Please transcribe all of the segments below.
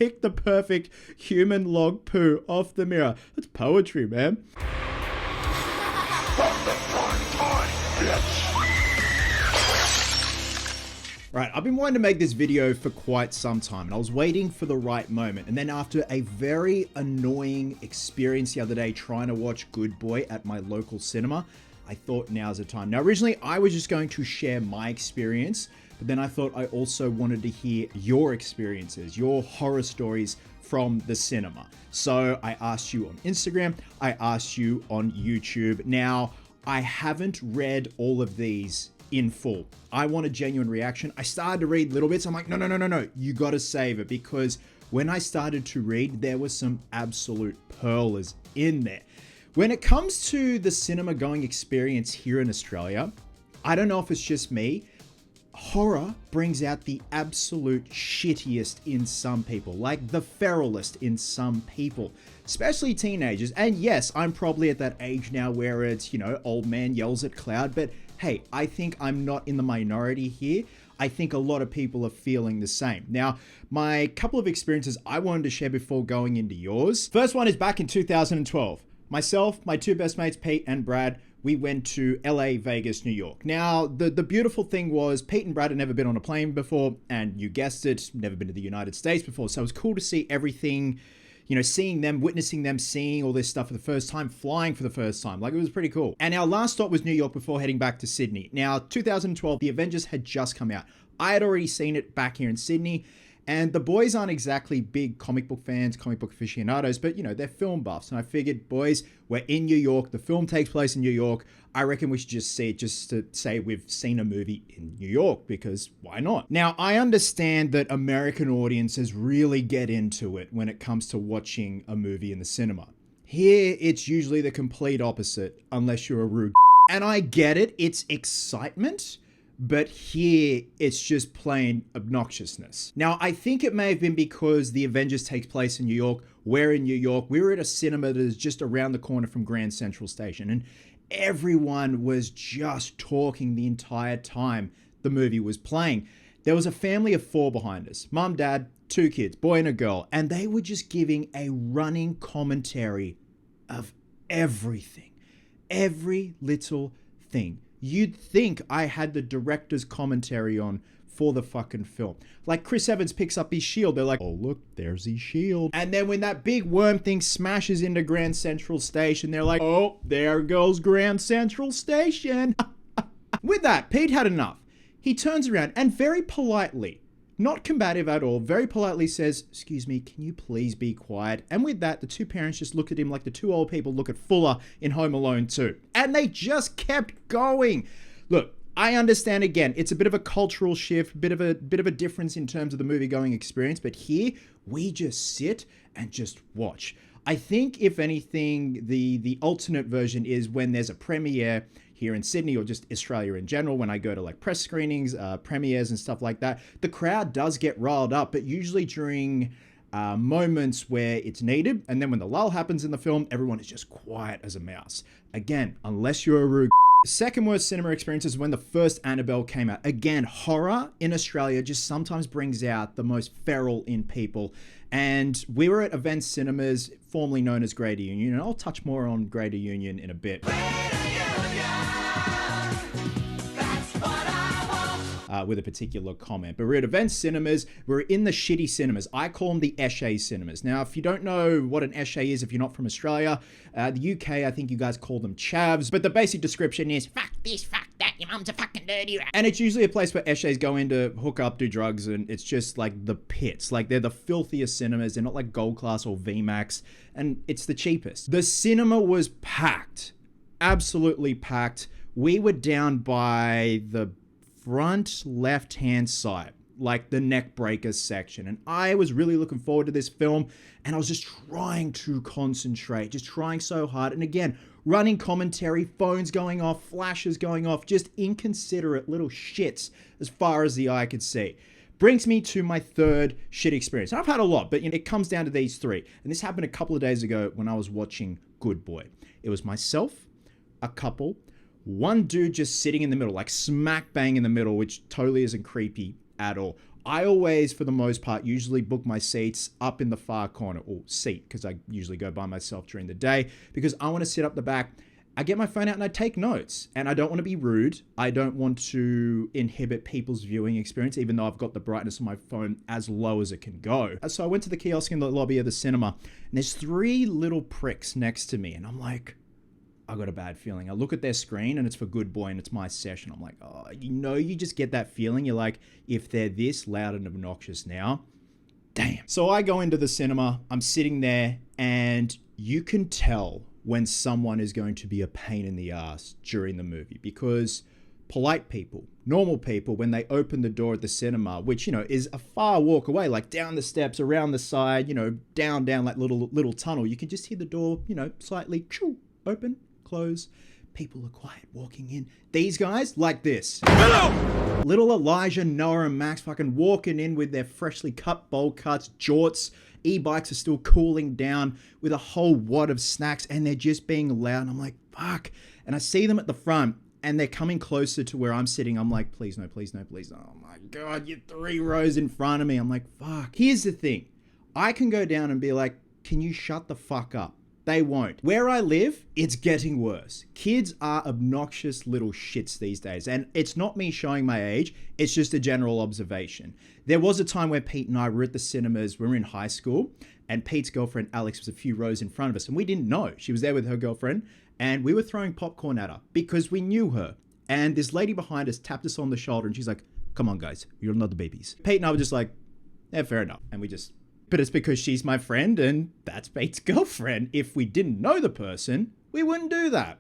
pick the perfect human log poo off the mirror. That's poetry, man. Right, I've been wanting to make this video for quite some time, and I was waiting for the right moment. And then after a very annoying experience the other day trying to watch Good Boy at my local cinema, I thought now's the time. Now, originally I was just going to share my experience, but then I thought I also wanted to hear your experiences, your horror stories from the cinema. So I asked you on Instagram, I asked you on YouTube. Now, I haven't read all of these in full. I want a genuine reaction. I started to read little bits. I'm like, no. You got to save it, because when I started to read, there was some absolute pearlers in there. When it comes to the cinema going experience here in Australia, I don't know if it's just me, horror brings out the absolute shittiest in some people, like the feralest in some people, especially teenagers. And yes, I'm probably at that age now where it's, old man yells at cloud, but hey, I think I'm not in the minority here. I think a lot of people are feeling the same. Now, my couple of experiences I wanted to share before going into yours. First one is back in 2012. Myself, my two best mates, Pete and Brad, we went to LA, Vegas, New York. Now, the beautiful thing was Pete and Brad had never been on a plane before, and you guessed it, never been to the United States before. So it was cool to see everything, seeing them, witnessing them, seeing all this stuff for the first time, flying for the first time. Like, it was pretty cool. And our last stop was New York before heading back to Sydney. Now, 2012, The Avengers had just come out. I had already seen it back here in Sydney. And the boys aren't exactly big comic book fans, comic book aficionados, but they're film buffs. And I figured, boys, we're in New York. The film takes place in New York. I reckon we should just see it just to say we've seen a movie in New York, because why not? Now, I understand that American audiences really get into it when it comes to watching a movie in the cinema. Here, it's usually the complete opposite, unless you're a rude. And I get it. It's excitement. But here, it's just plain obnoxiousness. Now, I think it may have been because The Avengers takes place in New York. We're in New York. We were at a cinema that is just around the corner from Grand Central Station. And everyone was just talking the entire time the movie was playing. There was a family of 4 behind us. Mom, dad, 2 kids, boy and a girl. And they were just giving a running commentary of everything. Every little thing. You'd think I had the director's commentary on for the fucking film. Like Chris Evans picks up his shield. They're like, oh, look, there's his shield. And then when that big worm thing smashes into Grand Central Station, they're like, oh, there goes Grand Central Station. With that, Pete had enough. He turns around and very politely, not combative at all, very politely says, excuse me, can you please be quiet? And with that, the 2 parents just looked at him like the 2 old people look at Fuller in Home Alone 2. And they just kept going. Look, I understand, again, it's a bit of a cultural shift, bit of a difference in terms of the movie going experience, but here we just sit and just watch. I think, if anything, the alternate version is when there's a premiere here in Sydney, or just Australia in general, when I go to like press screenings, premieres and stuff like that, the crowd does get riled up, but usually during moments where it's needed. And then when the lull happens in the film, everyone is just quiet as a mouse. Again, unless you're a rude. Second worst cinema experience is when the first Annabelle came out. Again, horror in Australia just sometimes brings out the most feral in people. And we were at Event Cinemas, formerly known as Greater Union, and I'll touch more on Greater Union in a bit. With a particular comment. But we're at Event Cinemas. We're in the shitty cinemas. I call them the Eshe cinemas. Now, if you don't know what an Eshe is, if you're not from Australia, the UK, I think you guys call them chavs. But the basic description is, fuck this, fuck that, your mum's a fucking dirty rat. And it's usually a place where Eshes go in to hook up, do drugs, and it's just like the pits. Like, they're the filthiest cinemas. They're not like Gold Class or VMAX. And it's the cheapest. The cinema was packed. Absolutely packed. We were down by the front left-hand side, like the neck breaker section. And I was really looking forward to this film, and I was just trying to concentrate, just trying so hard. And again, running commentary, phones going off, flashes going off, just inconsiderate little shits as far as the eye could see. Brings me to my third shit experience. And I've had a lot, but it comes down to these 3. And this happened a couple of days ago when I was watching Good Boy. It was myself, a couple, one dude just sitting in the middle, like smack bang in the middle, which totally isn't creepy at all. I always, for the most part, usually book my seats up in the far corner, or seat, because I usually go by myself during the day, because I want to sit up the back. I get my phone out and I take notes, and I don't want to be rude. I don't want to inhibit people's viewing experience, even though I've got the brightness of my phone as low as it can go. So I went to the kiosk in the lobby of the cinema, and there's 3 little pricks next to me, and I'm like, I got a bad feeling. I look at their screen and it's for Good Boy and it's my session. I'm like, oh, you just get that feeling. You're like, if they're this loud and obnoxious now, damn. So I go into the cinema, I'm sitting there, and you can tell when someone is going to be a pain in the ass during the movie, because polite people, normal people, when they open the door at the cinema, which, is a far walk away, like down the steps, around the side, down like little tunnel, you can just hear the door, slightly open, close. People are quiet walking in. These guys, like this. Hello! Little Elijah, Noah, and Max fucking walking in with their freshly cut bowl cuts, jorts. E-bikes are still cooling down with a whole wad of snacks, and they're just being loud. And I'm like, fuck. And I see them at the front, and they're coming closer to where I'm sitting. I'm like, please no, please no, please no. Oh my God, you're 3 rows in front of me. I'm like, fuck. Here's the thing. I can go down and be like, can you shut the fuck up? They won't. Where I live, it's getting worse. Kids are obnoxious little shits these days. And it's not me showing my age. It's just a general observation. There was a time where Pete and I were at the cinemas. We were in high school. And Pete's girlfriend, Alex, was a few rows in front of us. And we didn't know. She was there with her girlfriend. And we were throwing popcorn at her because we knew her. And this lady behind us tapped us on the shoulder. And she's like, come on, guys. You're not the babies. Pete and I were just like, yeah, fair enough. And we just... But it's because she's my friend and that's Pete's girlfriend. If we didn't know the person, we wouldn't do that.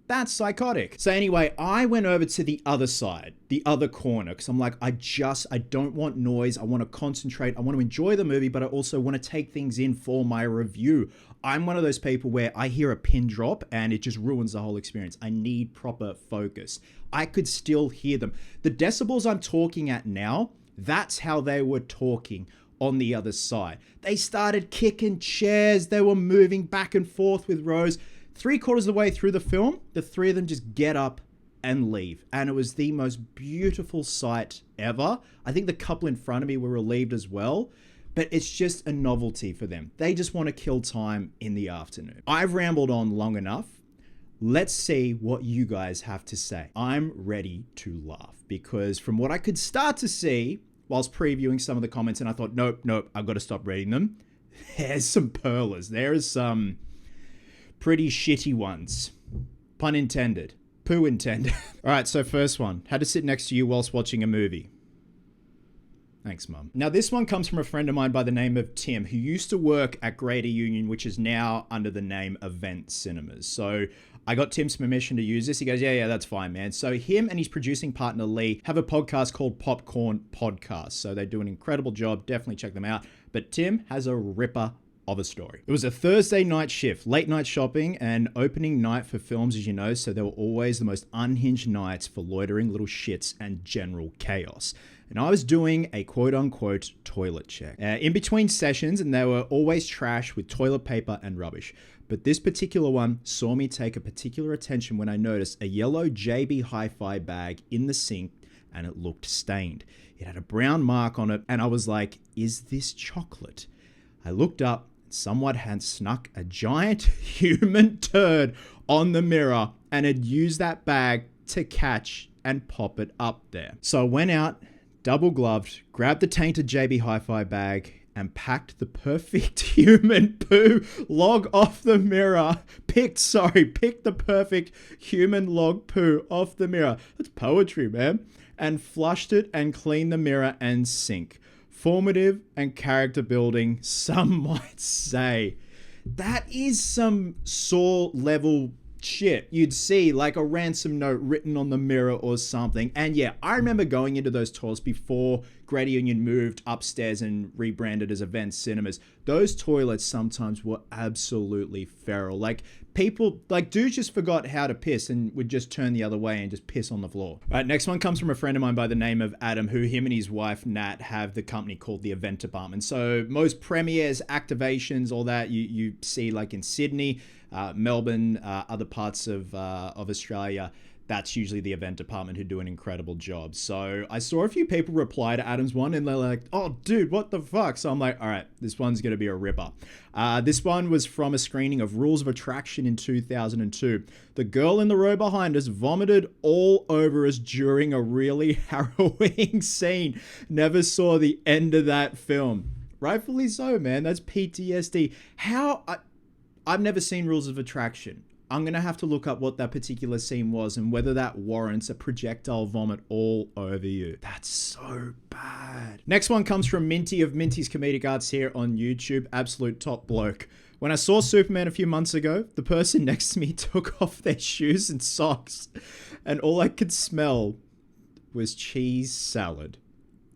That's psychotic. So anyway, I went over to the other side, the other corner, because I'm like, I don't want noise. I want to concentrate. I want to enjoy the movie, but I also want to take things in for my review. I'm one of those people where I hear a pin drop and it just ruins the whole experience. I need proper focus. I could still hear them. The decibels I'm talking at now, that's how they were talking on the other side. They started kicking chairs. They were moving back and forth with rows. 3/4 of the way through the film, the 3 of them just get up and leave. And it was the most beautiful sight ever. I think the couple in front of me were relieved as well, but it's just a novelty for them. They just want to kill time in the afternoon. I've rambled on long enough. Let's see what you guys have to say. I'm ready to laugh because from what I could start to see whilst previewing some of the comments, and I thought, nope, I've got to stop reading them. There's some pearlers. There is some pretty shitty ones. Pun intended. Poo intended. All right, so first one. Had to sit next to you whilst watching a movie. Thanks, Mum. Now, this one comes from a friend of mine by the name of Tim, who used to work at Greater Union, which is now under the name Event Cinemas. So I got Tim's permission to use this. He goes, yeah, that's fine, man. So him and his producing partner, Lee, have a podcast called Popcorn Podcast. So they do an incredible job. Definitely check them out. But Tim has a ripper of a story. It was a Thursday night shift, late night shopping, and opening night for films, as you know, so there were always the most unhinged nights for loitering little shits and general chaos. And I was doing a quote-unquote toilet check in between sessions, and they were always trash with toilet paper and rubbish. But this particular one saw me take a particular attention when I noticed a yellow JB Hi-Fi bag in the sink, and it looked stained. It had a brown mark on it, and I was like, is this chocolate? I looked up, and someone had snuck a giant human turd on the mirror and had used that bag to catch and pop it up there. So I went out, double gloved, grabbed the tainted JB Hi-Fi bag and packed the perfect human poo log off the mirror. Picked the perfect human log poo off the mirror. That's poetry, man. And flushed it and cleaned the mirror and sink. Formative and character building, some might say. That is some Saw level shit. You'd see like a ransom note written on the mirror or something. And yeah, I remember going into those toilets before Greater Union moved upstairs and rebranded as Event Cinemas. Those toilets sometimes were absolutely feral. Like people, like dudes just forgot how to piss and would just turn the other way and just piss on the floor. All right, next one comes from a friend of mine by the name of Adam, who him and his wife Nat have the company called the Event Department. So most premieres, activations, all that you see like in Sydney, Melbourne, other parts of Australia. that's usually the event department who do an incredible job. So I saw a few people reply to Adam's one and they're like, oh dude, what the fuck? So I'm like, all right, this one's going to be a ripper. This one was from a screening of Rules of Attraction in 2002. The girl in the row behind us vomited all over us during a really harrowing scene. Never saw the end of that film. Rightfully so, man. That's PTSD. I've never seen Rules of Attraction. I'm going to have to look up what that particular scene was and whether that warrants a projectile vomit all over you. That's so bad. Next one comes from Minty of Minty's Comedic Arts here on YouTube. Absolute top bloke. When I saw Superman a few months ago, the person next to me took off their shoes and socks, and all I could smell was cheese salad.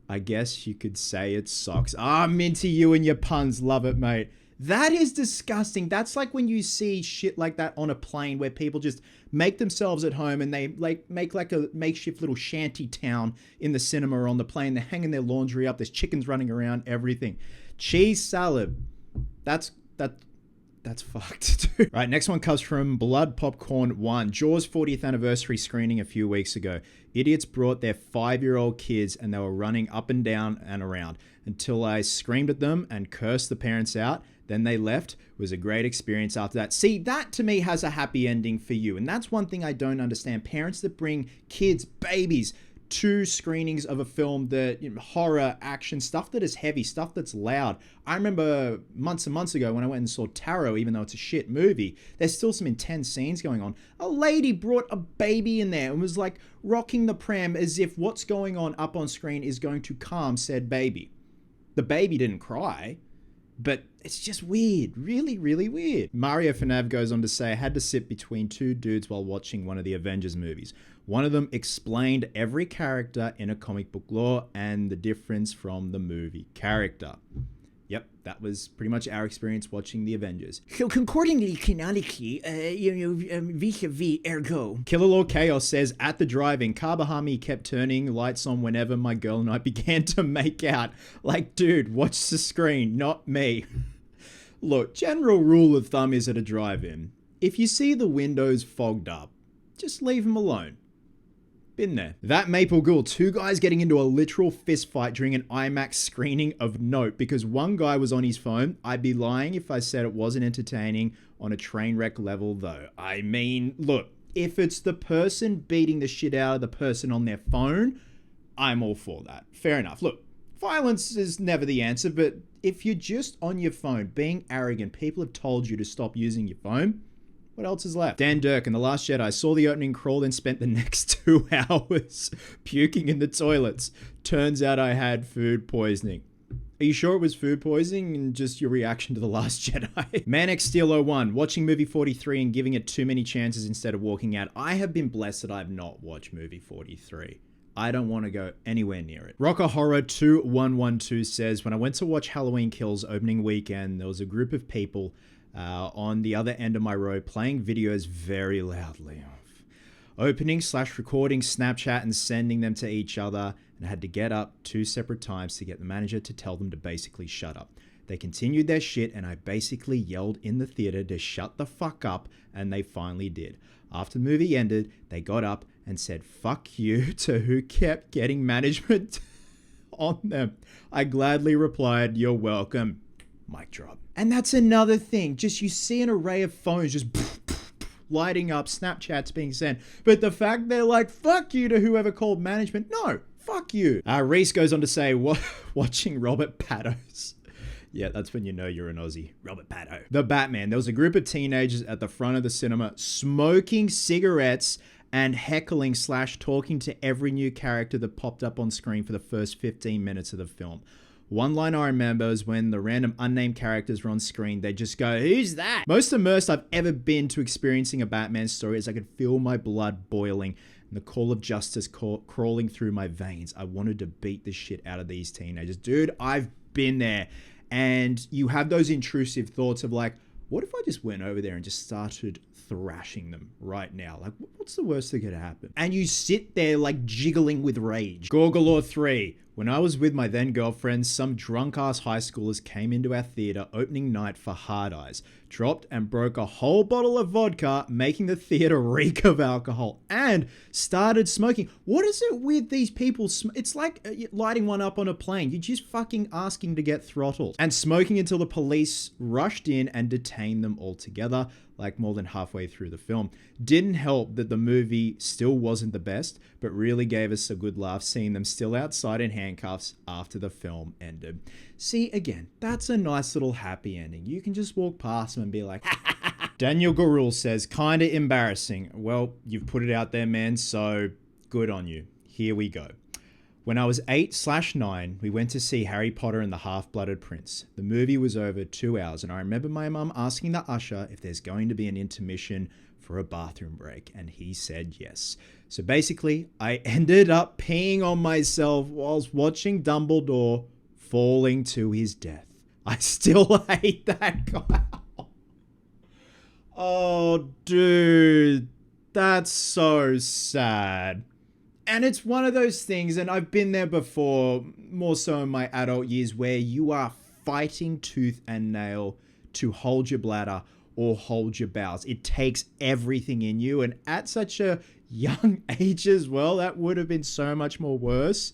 I guess you could say it's socks. Ah, Minty, you and your puns. Love it, mate. That is disgusting. That's like when you see shit like that on a plane where people just make themselves at home and they like make like a makeshift little shanty town in the cinema or on the plane. They're hanging their laundry up. There's chickens running around, everything. Cheese salad. That's fucked, dude. Right, next one comes from Blood Popcorn 1. Jaws 40th anniversary screening a few weeks ago. Idiots brought their 5-year-old kids and they were running up and down and around until I screamed at them and cursed the parents out. Then they left. It was a great experience after that. See, that to me has a happy ending for you. And that's one thing I don't understand. Parents that bring kids, babies, to screenings of a film that, horror, action, stuff that is heavy, stuff that's loud. I remember months and months ago when I went and saw Tarot, even though it's a shit movie, there's still some intense scenes going on. A lady brought a baby in there and was like rocking the pram as if what's going on up on screen is going to calm said baby. The baby didn't cry, but it's just weird. Really, really weird. Mario Fanav goes on to say, I had to sit between two dudes while watching one of the Avengers movies. One of them explained every character in a comic book lore and the difference from the movie character. Yep, that was pretty much our experience watching the Avengers. So concordingly, canonically, vis-a-vis, ergo. Killer Lord Chaos says, at the drive-in, car behind me kept turning lights on whenever my girl and I began to make out. Like, dude, watch the screen, not me. Look, general rule of thumb is at a drive-in, if you see the windows fogged up, just leave them alone. Been there. That Maple Ghoul, 2 guys getting into a literal fist fight during an IMAX screening of note because one guy was on his phone. I'd be lying if I said it wasn't entertaining on a train wreck level though. I mean, look, if it's the person beating the shit out of the person on their phone, I'm all for that. Fair enough. Look, violence is never the answer, but if you're just on your phone being arrogant, people have told you to stop using your phone. What else is left? Dan Dirk in The Last Jedi saw the opening crawl and spent the next 2 hours puking in the toilets. Turns out I had food poisoning. Are you sure it was food poisoning and just your reaction to The Last Jedi? Manic Steel 01, watching movie 43 and giving it too many chances instead of walking out. I have been blessed that I have not watched movie 43. I don't want to go anywhere near it. Rocker Horror 2112 says, when I went to watch Halloween Kills opening weekend, there was a group of people on the other end of my row playing videos very loudly. Opening/recording Snapchat and sending them to each other, and I had to get up 2 separate times to get the manager to tell them to basically shut up. They continued their shit and I basically yelled in the theater to shut the fuck up, and they finally did. After the movie ended, they got up and said fuck you to who kept getting management on them. I gladly replied, you're welcome. Mic drop. And that's another thing. Just you see an array of phones just lighting up, Snapchats being sent. But the fact they're like, fuck you to whoever called management. No, fuck you. Reese goes on to say, watching Robert Patto's. Yeah, that's when you know you're an Aussie. Robert Patto. The Batman. There was a group of teenagers at the front of the cinema smoking cigarettes and heckling/talking to every new character that popped up on screen for the first 15 minutes of the film. One line I remember is when the random unnamed characters were on screen, they just go, who's that? Most immersed I've ever been to experiencing a Batman story is I could feel my blood boiling and the call of justice crawling through my veins. I wanted to beat the shit out of these teenagers. Dude, I've been there. And you have those intrusive thoughts of like, what if I just went over there and just started thrashing them right now? Like, what's the worst that could happen? And you sit there like jiggling with rage. Gorgalore 3, When I was with my then girlfriend, some drunk ass high schoolers came into our theater opening night for Hard Eyes, dropped and broke a whole bottle of vodka, making the theater reek of alcohol, and started smoking. What is it with these people? It's like lighting one up on a plane. You're just fucking asking to get throttled. And smoking until the police rushed in and detained them all together, like more than halfway through the film. Didn't help that the movie still wasn't the best, but really gave us a good laugh seeing them still outside in handcuffs after the film ended. See, again, that's a nice little happy ending. You can just walk past them and be like, Daniel Garul says, kinda embarrassing. Well, you've put it out there, man, so good on you. Here we go. When I was 8/9, we went to see Harry Potter and the Half-Blooded Prince. The movie was over 2 hours, and I remember my mum asking the usher if there's going to be an intermission for a bathroom break, and he said yes. So basically, I ended up peeing on myself whilst watching Dumbledore falling to his death. I still hate that guy. Oh, dude, that's so sad. And it's one of those things, and I've been there before, more so in my adult years, where you are fighting tooth and nail to hold your bladder or hold your bowels. It takes everything in you, and at such a young age as well, that would have been so much more worse.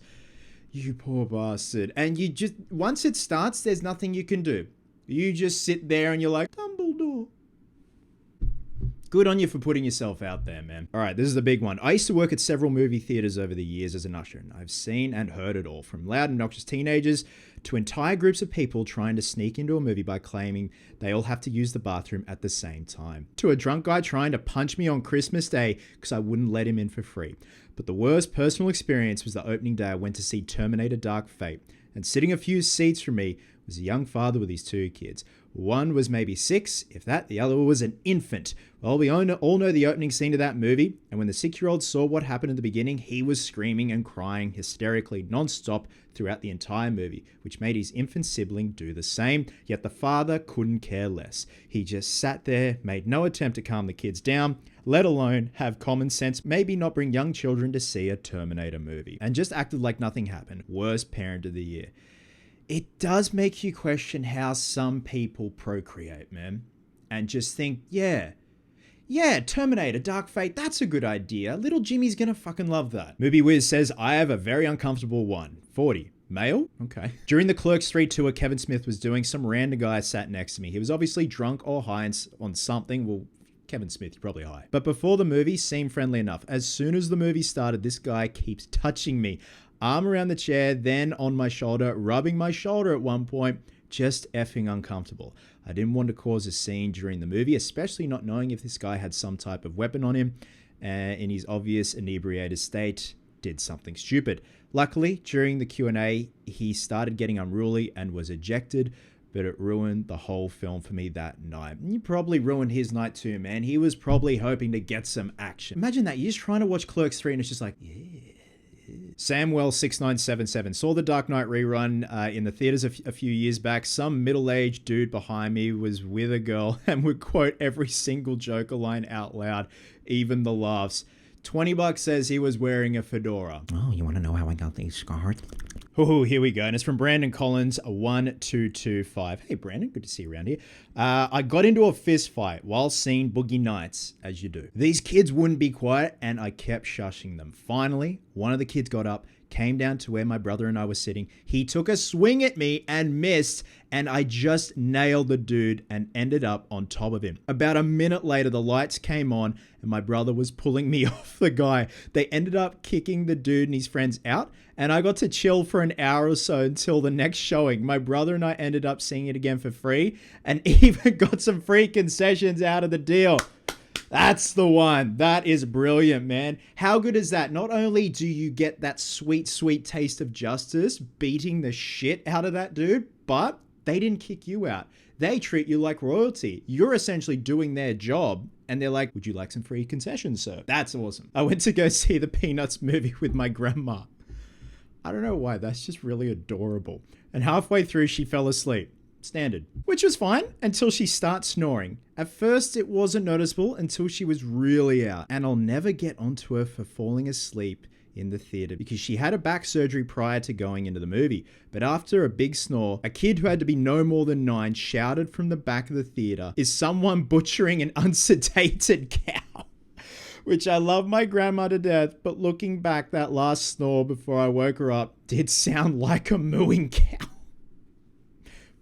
You poor bastard. And you just, once it starts, there's nothing you can do. You just sit there and you're like, Dumbledore. Good on you for putting yourself out there, man. All right, this is the big one. I used to work at several movie theaters over the years as an usher, and I've seen and heard it all, from loud and obnoxious teenagers to entire groups of people trying to sneak into a movie by claiming they all have to use the bathroom at the same time, to a drunk guy trying to punch me on Christmas Day because I wouldn't let him in for free. But the worst personal experience was the opening day I went to see Terminator Dark Fate, and sitting a few seats from me was a young father with his 2 kids. One was maybe 6, if that, the other was an infant. Well, we all know the opening scene of that movie, and when the 6-year-old saw what happened in the beginning, he was screaming and crying hysterically non-stop throughout the entire movie, which made his infant sibling do the same, yet the father couldn't care less. He just sat there, made no attempt to calm the kids down, let alone have common sense, maybe not bring young children to see a Terminator movie, and just acted like nothing happened. Worst parent of the year. It does make you question how some people procreate, man. And just think, yeah, Terminator, Dark Fate, that's a good idea. Little Jimmy's gonna fucking love that. Movie Wiz says, I have a very uncomfortable one. 40. Male? Okay. During the Clerks 3 tour, Kevin Smith was doing, some random guy sat next to me. He was obviously drunk or high on something. Well, Kevin Smith, you're probably high. But before the movie, seemed friendly enough. As soon as the movie started, this guy keeps touching me. Arm around the chair, then on my shoulder, rubbing my shoulder at one point, just effing uncomfortable. I didn't want to cause a scene during the movie, especially not knowing if this guy had some type of weapon on him, in his obvious inebriated state, did something stupid. Luckily, during the Q&A, he started getting unruly and was ejected, but it ruined the whole film for me that night. You probably ruined his night too, man. He was probably hoping to get some action. Imagine that, you're just trying to watch Clerks 3 and it's just like, yeah. Samwell6977 saw the Dark Knight rerun in the theaters a few years back. Some middle-aged dude behind me was with a girl and would quote every single Joker line out loud, even the laughs. $20 says he was wearing a fedora. Oh, you want to know how I got these scars? Oh, here we go. And it's from Brandon Collins, 1225. Hey, Brandon, good to see you around here. I got into a fist fight while seeing Boogie Nights, as you do. These kids wouldn't be quiet, and I kept shushing them. Finally, one of the kids got up, came down to where my brother and I were sitting. He took a swing at me and missed, and I just nailed the dude and ended up on top of him. About a minute later, the lights came on, and my brother was pulling me off the guy. They ended up kicking the dude and his friends out, and I got to chill for an hour or so until the next showing. My brother and I ended up seeing it again for free, and even got some free concessions out of the deal. That's the one. That is brilliant, man. How good is that? Not only do you get that sweet, sweet taste of justice beating the shit out of that dude, but they didn't kick you out. They treat you like royalty. You're essentially doing their job, and they're like, would you like some free concessions, sir? That's awesome. I went to go see the Peanuts movie with my grandma. I don't know why, that's just really adorable. And halfway through, she fell asleep. Standard. Which was fine until she starts snoring. At first, it wasn't noticeable until she was really out. And I'll never get onto her for falling asleep in the theater because she had a back surgery prior to going into the movie. But after a big snore, a kid who had to be no more than 9 shouted from the back of the theater, "Is someone butchering an unsedated cow?" Which I love my grandma to death, but looking back, that last snore before I woke her up did sound like a mooing cow.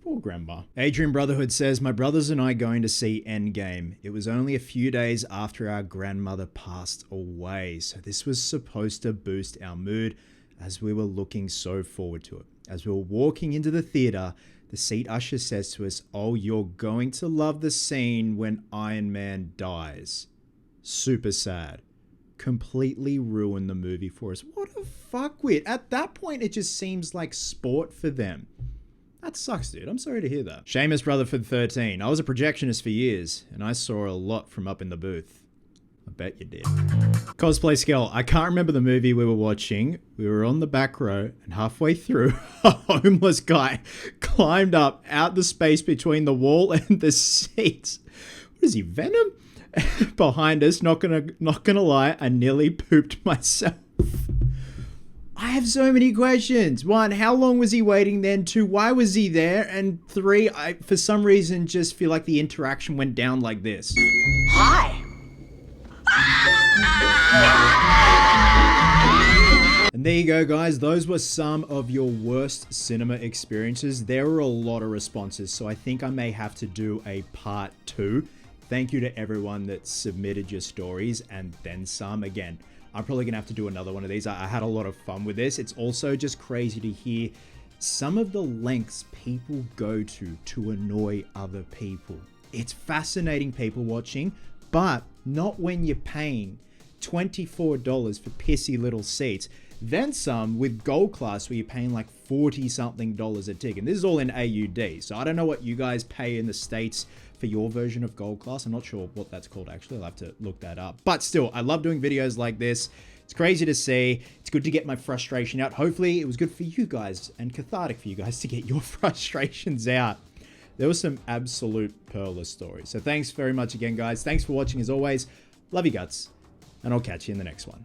Poor grandma. Adrian Brotherhood says, my brothers and I going to see Endgame. It was only a few days after our grandmother passed away, so this was supposed to boost our mood as we were looking so forward to it. As we were walking into the theater, the seat usher says to us, "Oh, you're going to love the scene when Iron Man dies." Super sad. Completely ruined the movie for us. What a fuckwit. At that point, it just seems like sport for them. That sucks, dude. I'm sorry to hear that. Seamus Rutherford 13. I was a projectionist for years, and I saw a lot from up in the booth. I bet you did. Cosplay Skill. I can't remember the movie we were watching. We were on the back row, and halfway through, a homeless guy climbed up out the space between the wall and the seats. What is he, Venom? Behind us, not gonna lie, I nearly pooped myself. I have so many questions. 1, how long was he waiting then? 2, why was he there? And 3, I, for some reason, just feel like the interaction went down like this. Hi. And there you go, guys. Those were some of your worst cinema experiences. There were a lot of responses, so I think I may have to do a part 2. Thank you to everyone that submitted your stories and then some. Again, I'm probably gonna have to do another one of these. I had a lot of fun with this. It's also just crazy to hear some of the lengths people go to annoy other people. It's fascinating people watching, but not when you're paying $24 for pissy little seats. Then some with gold class where you're paying like $40 something a ticket. And this is all in AUD. So I don't know what you guys pay in the States for your version of gold class. I'm not sure what that's called actually. I'll have to look that up. But still, I love doing videos like this. It's crazy to see. It's good to get my frustration out. Hopefully it was good for you guys and cathartic for you guys to get your frustrations out. There was some absolute pearler stories. So thanks very much again, guys. Thanks for watching as always. Love you guts. And I'll catch you in the next one.